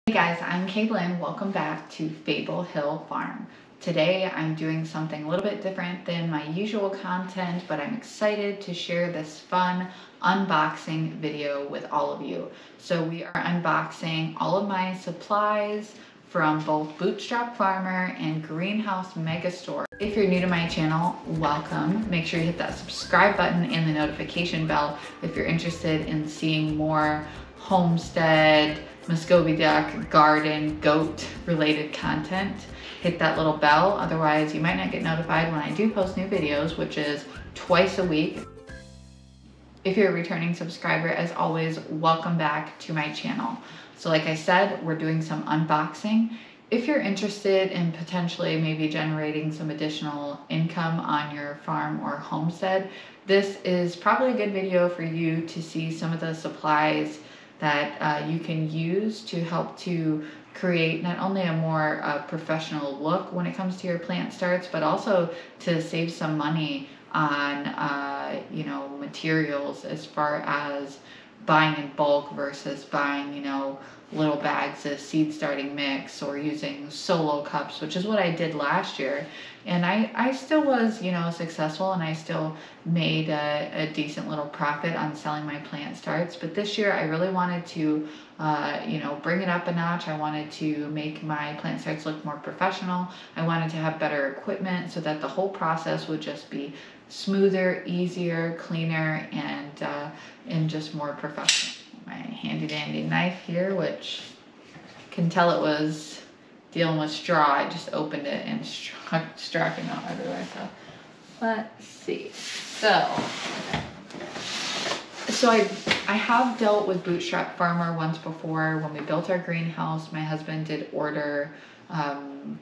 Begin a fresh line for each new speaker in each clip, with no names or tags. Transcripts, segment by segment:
Hey guys, I'm Kaylin. Welcome back to Fable Hill Farm. Today I'm doing something a little bit different than my usual content, but I'm excited to share this fun unboxing video with all of you. So we are unboxing all of my supplies from both Bootstrap Farmer and Greenhouse Megastore. If you're new to my channel, welcome. Make sure you hit that subscribe button and the notification bell if you're interested in seeing more homestead, Muscovy duck, garden, goat related content. Hit that little bell, otherwise you might not get notified when I do post new videos, which is twice a week. If you're a returning subscriber, as always, welcome back to my channel. So like I said, we're doing some unboxing. If you're interested in potentially maybe generating some additional income on your farm or homestead, this is probably a good video for you to see some of the supplies that you can use to help to create not only a more professional look when it comes to your plant starts, but also to save some money on materials as far as buying in bulk versus buying little bags of seed starting mix or using solo cups, which is what I did last year. And I still was successful, and I still made a decent little profit on selling my plant starts. But this year I really wanted to bring it up a notch. I wanted to make my plant starts look more professional. I wanted to have better equipment so that the whole process would just be smoother, easier, cleaner, and just more professional. My handy dandy knife here, which can tell it was dealing with straw. I just opened it and straw came out everywhere. So let's see. So I have dealt with Bootstrap Farmer once before. When we built our greenhouse, my husband did order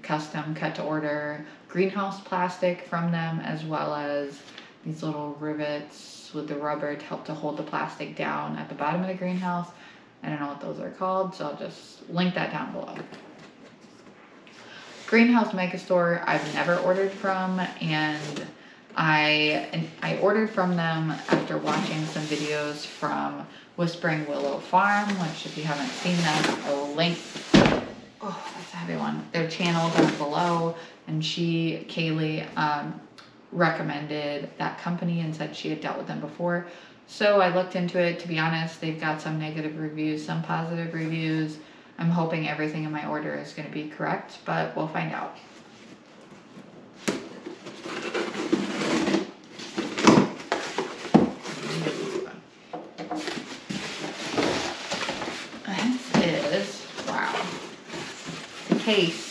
custom cut to order greenhouse plastic from them, as well as these little rivets with the rubber to help to hold the plastic down at the bottom of the greenhouse. I don't know what those are called, so I'll just link that down below. Greenhouse Megastore I've never ordered from, and I ordered from them after watching some videos from Whispering Willow Farm, which if you haven't seen them, I will link. Oh, that's a heavy one. Their channel down below, and Kaylee, recommended that company and said she had dealt with them before. So I looked into it. To be honest, they've got some negative reviews, some positive reviews. I'm hoping everything in my order is going to be correct, but we'll find out. This is, wow, the case.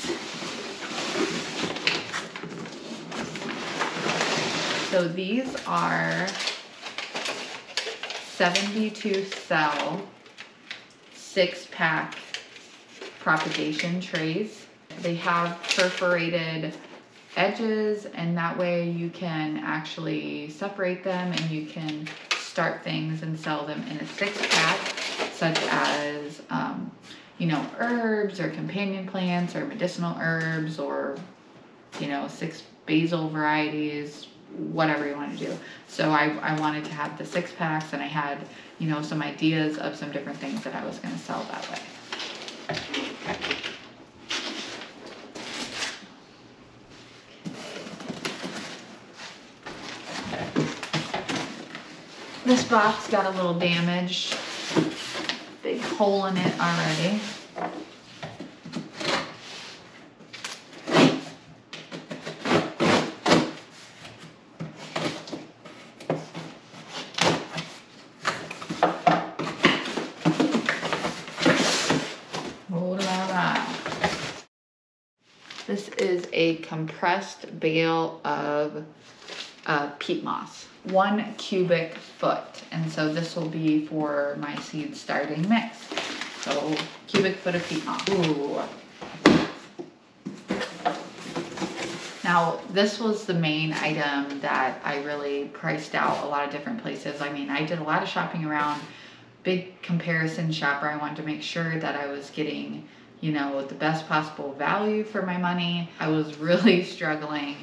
So these are 72 cell 6-pack propagation trays. They have perforated edges, and that way you can actually separate them and you can start things and sell them in a 6-pack, such as herbs or companion plants or medicinal herbs, or 6 basil varieties, whatever you want to do. So I wanted to have the 6-packs, and I had some ideas of some different things that I was going to sell that way. This box got a little damaged, big hole in it already. This is a compressed bale of peat moss, 1 cubic foot. And so this will be for my seed starting mix. So cubic foot of peat moss. Ooh. Now this was the main item that I really priced out a lot of different places. I mean, I did a lot of shopping around, big comparison shopper. I wanted to make sure that I was getting the best possible value for my money. I was really struggling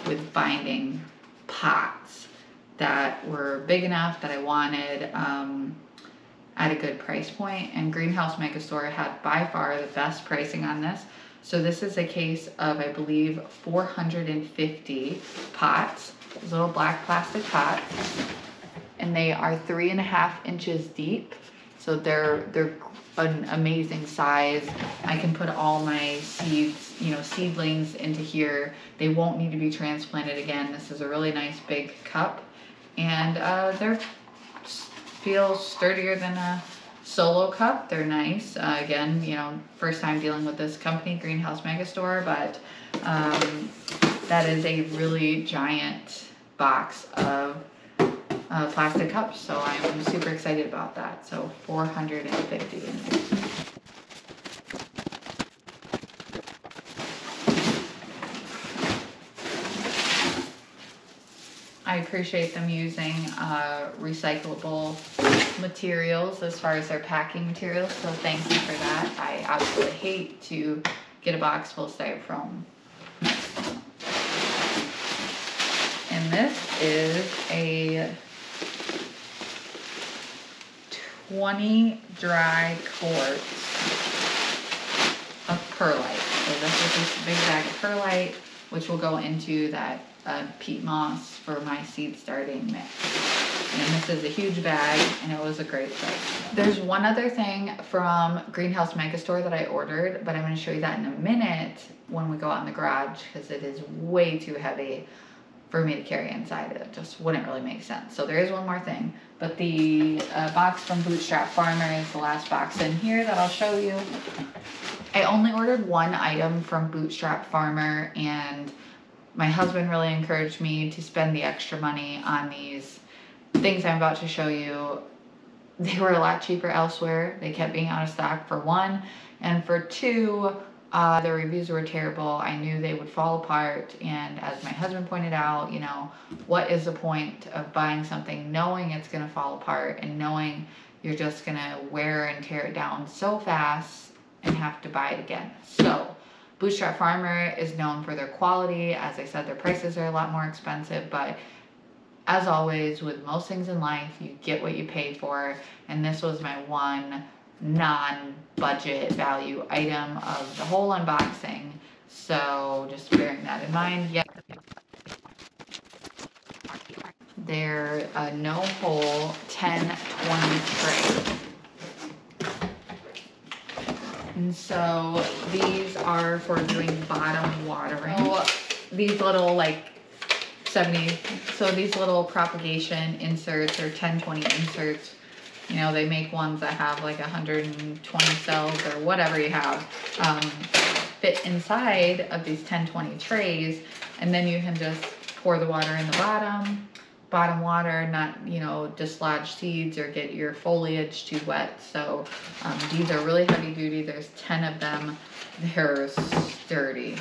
with finding pots that were big enough that I wanted. at a good price point, and Greenhouse Megastore had by far the best pricing on this. So this is a case of, I believe, 450 pots, these little black plastic pots, and they are 3.5 inches deep. So they're an amazing size. I can put all my seeds, seedlings into here. They won't need to be transplanted again. This is a really nice big cup, and they're feel sturdier than a solo cup. They're nice. Again, first time dealing with this company, Greenhouse Megastore, but that is a really giant box of plastic cups, so I'm super excited about that. So 450 in there. I appreciate them using recyclable materials as far as their packing materials, so thank you for that. I absolutely hate to get a box full of styrofoam. And this is a 20 dry quarts of perlite. So this is this big bag of perlite, which will go into that peat moss for my seed starting mix. And this is a huge bag, and it was a great price. There's one other thing from Greenhouse Megastore that I ordered, but I'm going to show you that in a minute when we go out in the garage, because it is way too heavy for me to carry inside. It just wouldn't really make sense. So there is one more thing, but the box from Bootstrap Farmer is the last box in here that I'll show you. I only ordered one item from Bootstrap Farmer, and my husband really encouraged me to spend the extra money on these things I'm about to show you. They were a lot cheaper elsewhere. They kept being out of stock, for one, and for two, the reviews were terrible. I knew they would fall apart, and as my husband pointed out, what is the point of buying something knowing it's gonna fall apart and knowing you're just gonna wear and tear it down so fast and have to buy it again. So Bootstrap Farmer is known for their quality. As I said, their prices are a lot more expensive, but as always, with most things in life, you get what you pay for, and this was my one non-budget value item of the whole unboxing. So just bearing that in mind. Yeah, they're a no-hole 10-20 tray. And so these are for doing bottom watering. So these little so these little propagation inserts, or 10-20 inserts, they make ones that have like 120 cells or whatever you have, fit inside of these 10-20 trays, and then you can just pour the water in the bottom water, not dislodge seeds or get your foliage too wet. So these are really heavy duty. There's 10 of them. They're sturdy.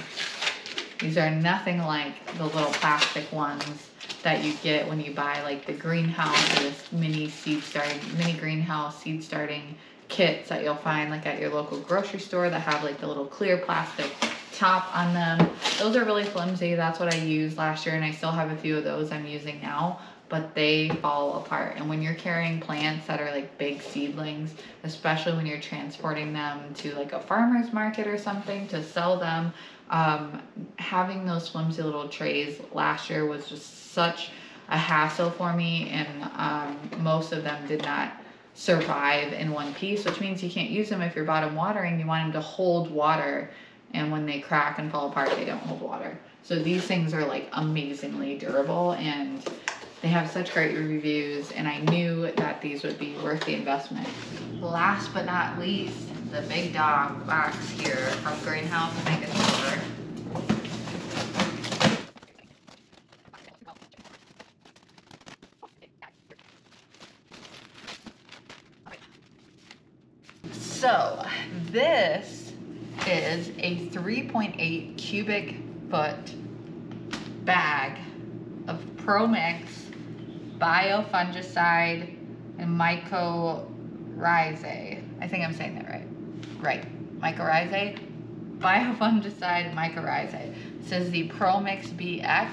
These are nothing like the little plastic ones that you get when you buy like the greenhouse, or this mini greenhouse seed starting kits that you'll find like at your local grocery store that have like the little clear plastic top on them. Those are really flimsy. That's what I used last year, and I still have a few of those I'm using now, but they fall apart. And when you're carrying plants that are like big seedlings, especially when you're transporting them to like a farmer's market or something to sell them, having those flimsy little trays last year was just such a hassle for me, and most of them did not survive in one piece, which means you can't use them if you're bottom watering. You want them to hold water, and when they crack and fall apart, they don't hold water. So these things are like amazingly durable, and they have such great reviews, and I knew that these would be worth the investment. Last but not least, the big dog box here from Greenhouse Megastore. So this is a 3.8 cubic foot bag of Pro Mix biofungicide and mycorrhizae. I think I'm saying that right. Right, mycorrhizae, biofungicide, mycorrhizae. This is the Pro Mix BX.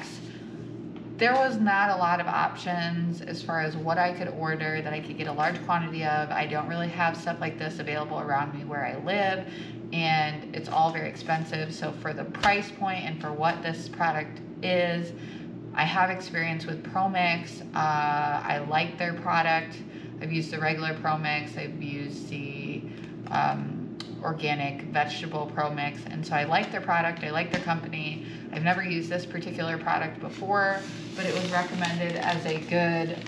there was not a lot of options as far as what I could order that I could get a large quantity of. I don't really have stuff like this available around me where I live, and it's all very expensive. So for the price point and for what this product is, I have experience with ProMix. I like their product. I've used the regular ProMix. I've used the organic vegetable ProMix, and so I like their product. I like their company. I've never used this particular product before, but it was recommended as a good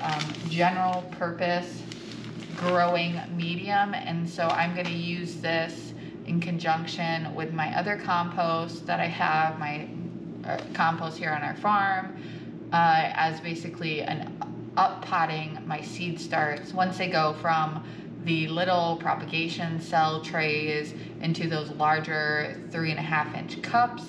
general purpose growing medium, and so I'm going to use this in conjunction with my other compost that I have, my compost here on our farm, as basically an up potting my seed starts once they go from the little propagation cell trays into those larger 3.5-inch cups.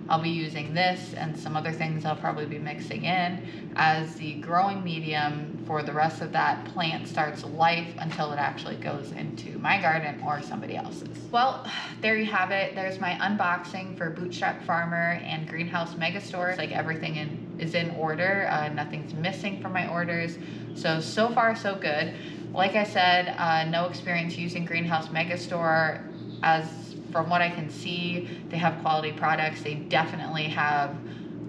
I'll be using this and some other things I'll probably be mixing in as the growing medium for the rest of that plant starts life until it actually goes into my garden or somebody else's. Well, there you have it. There's my unboxing for Bootstrap Farmer and Greenhouse Megastore. It's like everything is in order. Nothing's missing from my orders. So far so good. Like I said, no experience using Greenhouse Megastore. As from what I can see, they have quality products. They definitely have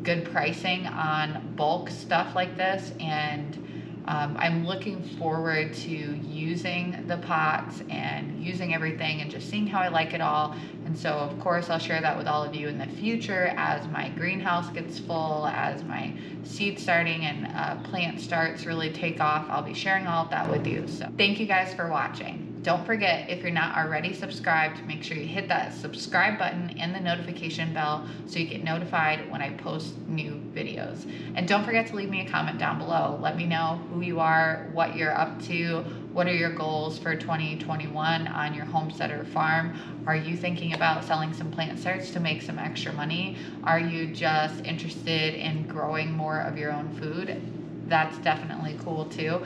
good pricing on bulk stuff like this, and I'm looking forward to using the pots and using everything and just seeing how I like it all. And so of course I'll share that with all of you in the future as my greenhouse gets full, as my seed starting and plant starts really take off. I'll be sharing all of that with you. So thank you guys for watching. Don't forget, if you're not already subscribed, make sure you hit that subscribe button and the notification bell so you get notified when I post new videos. And don't forget to leave me a comment down below. Let me know who you are, what you're up to, what are your goals for 2021 on your homestead or farm. Are you thinking about selling some plant starts to make some extra money? Are you just interested in growing more of your own food? That's definitely cool too.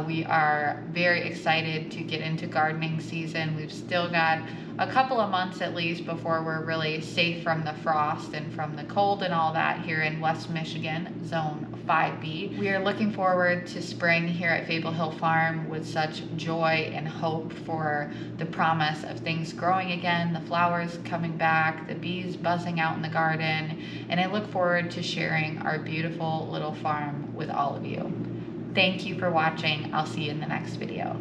We are very excited to get into gardening season. We've still got a couple of months at least before we're really safe from the frost and from the cold and all that here in West Michigan, Zone 5B. We are looking forward to spring here at Fable Hill Farm with such joy and hope for the promise of things growing again, the flowers coming back, the bees buzzing out in the garden, and I look forward to sharing our beautiful little farm with all of you. Thank you for watching. I'll see you in the next video.